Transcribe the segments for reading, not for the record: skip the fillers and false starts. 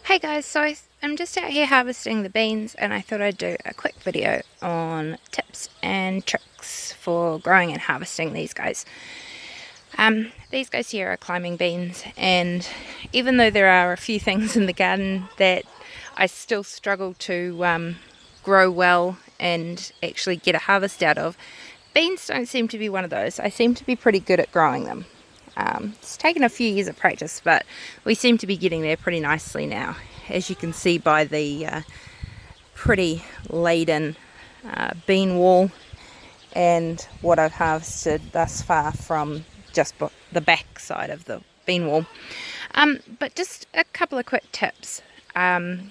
Hey guys, so I'm just out here harvesting the beans and I thought I'd do a quick video on tips and tricks for growing and harvesting these guys. These guys here are climbing beans, and even though there are a few things in the garden that I still struggle to grow well and actually get a harvest out of, beans don't seem to be one of those. I seem to be pretty good at growing them. It's taken a few years of practice, but we seem to be getting there pretty nicely now, as you can see by the pretty laden bean wall and what I've harvested thus far from just the back side of the bean wall. But just a couple of quick tips. When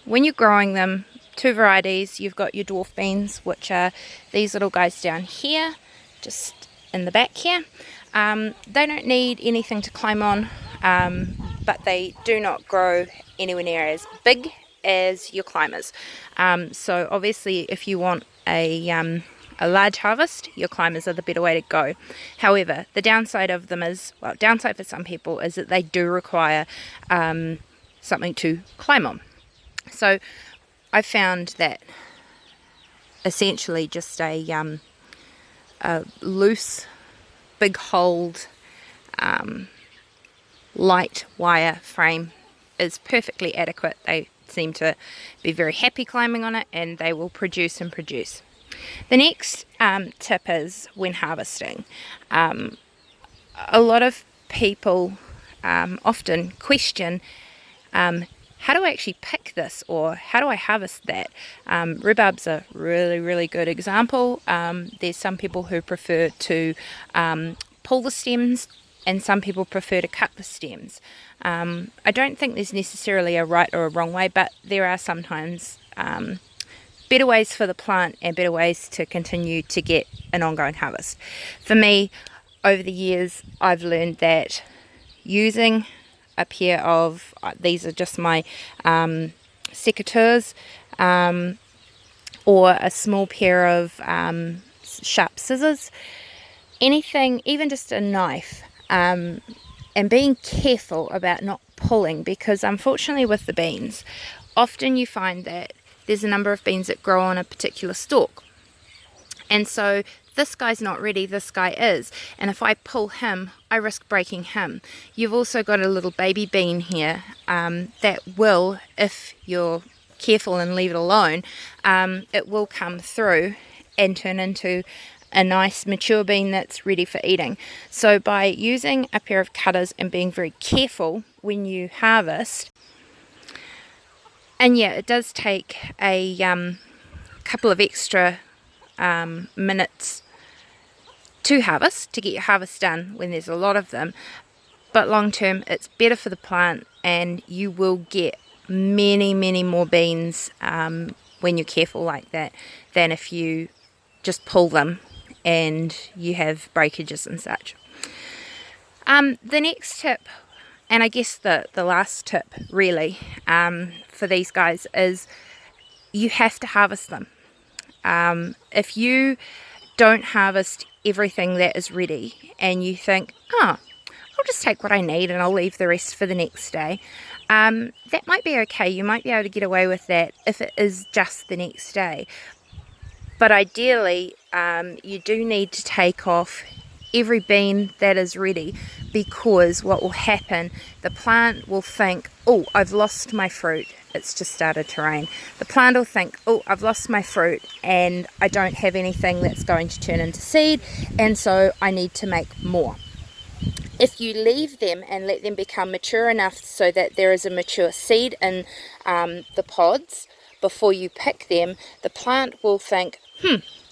you're growing them, two varieties. You've got your dwarf beans, which are these little guys down here, just in the back here. They don't need anything to climb on, but they do not grow anywhere near as big as your climbers. So obviously if you want a large harvest, your climbers are the better way to go. However, the downside of them is, well, downside for some people is that they do require something to climb on. So I found that essentially just a loose, big holed, light wire frame is perfectly adequate. They seem to be very happy climbing on it, and they will produce and produce. The next tip is when harvesting. A lot of people often question, how do I actually pick this, or how do I harvest that? Rhubarb's a really good example. There's some people who prefer to pull the stems, and some people prefer to cut the stems. I don't think there's necessarily a right or a wrong way, but there are sometimes better ways for the plant and better ways to continue to get an ongoing harvest. For me, over the years, I've learned that using a pair of, these are just my secateurs, or a small pair of sharp scissors, anything, even just a knife, and being careful about not pulling, because unfortunately with the beans, often you find that there's a number of beans that grow on a particular stalk, and so this guy's not ready, this guy is, and if I pull him, I risk breaking him. You've also got a little baby bean here that will, if you're careful and leave it alone, it will come through and turn into a nice mature bean that's ready for eating. So by using a pair of cutters and being very careful when you harvest, and yeah, it does take a couple of extra minutes to harvest, to get your harvest done when there's a lot of them, but long term it's better for the plant, and you will get many more beans when you're careful like that, than if you just pull them and you have breakages and such. The next tip, and I guess the last tip really, for these guys is you have to harvest them. If you don't harvest everything that is ready and you think, I'll just take what I need and I'll leave the rest for the next day, that might be okay. You might be able to get away with that if it is just the next day. But ideally, you do need to take off every bean that is ready, because what will happen, the plant will think, oh, I've lost my fruit. It's just started to rain. The plant will think, oh, I've lost my fruit and I don't have anything that's going to turn into seed, and so I need to make more. If you leave them and let them become mature enough so that there is a mature seed in the pods before you pick them, the plant will think,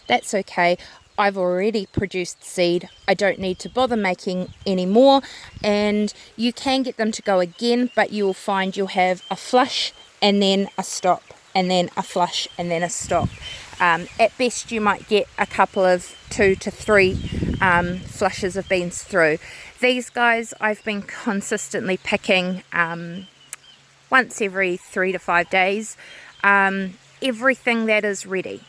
that's okay. I've already produced seed. I don't need to bother making any more. And you can get them to go again, but you will find you'll have a flush and then a stop, and then a flush and then a stop. At best you might get a couple of 2 to 3 flushes of beans through. These guys I've been consistently picking once every 3 to 5 days, everything that is ready.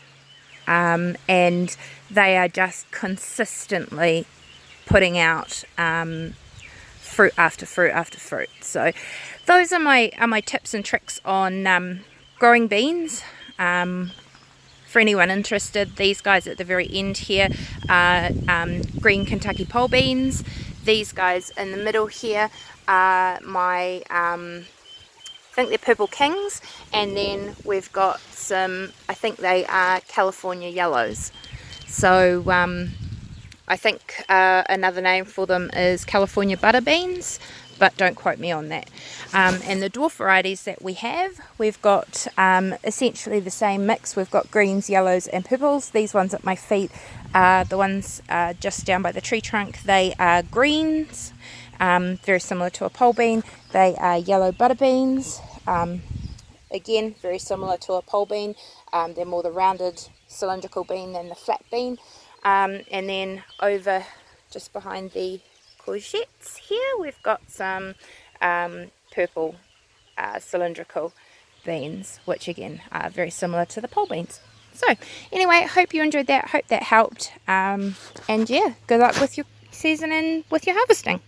And they are just consistently putting out fruit after fruit after fruit. So those are my tips and tricks on growing beans. For anyone interested, these guys at the very end here are green Kentucky pole beans. These guys in the middle here are my, I think they're purple kings, and then we've got some, I think they are California yellows. So I think another name for them is California butter beans, but don't quote me on that. And the dwarf varieties that we have, we've got essentially the same mix. We've got greens, yellows and purples. These ones at my feet are the ones just down by the tree trunk. They are greens, very similar to a pole bean. They are yellow butter beans, again very similar to a pole bean. They're more the rounded cylindrical bean than the flat bean. And then over just behind the courgettes here, we've got some purple cylindrical beans, which again are very similar to the pole beans. So anyway, I hope you enjoyed that, hope that helped, and yeah, good luck with your season and with your harvesting.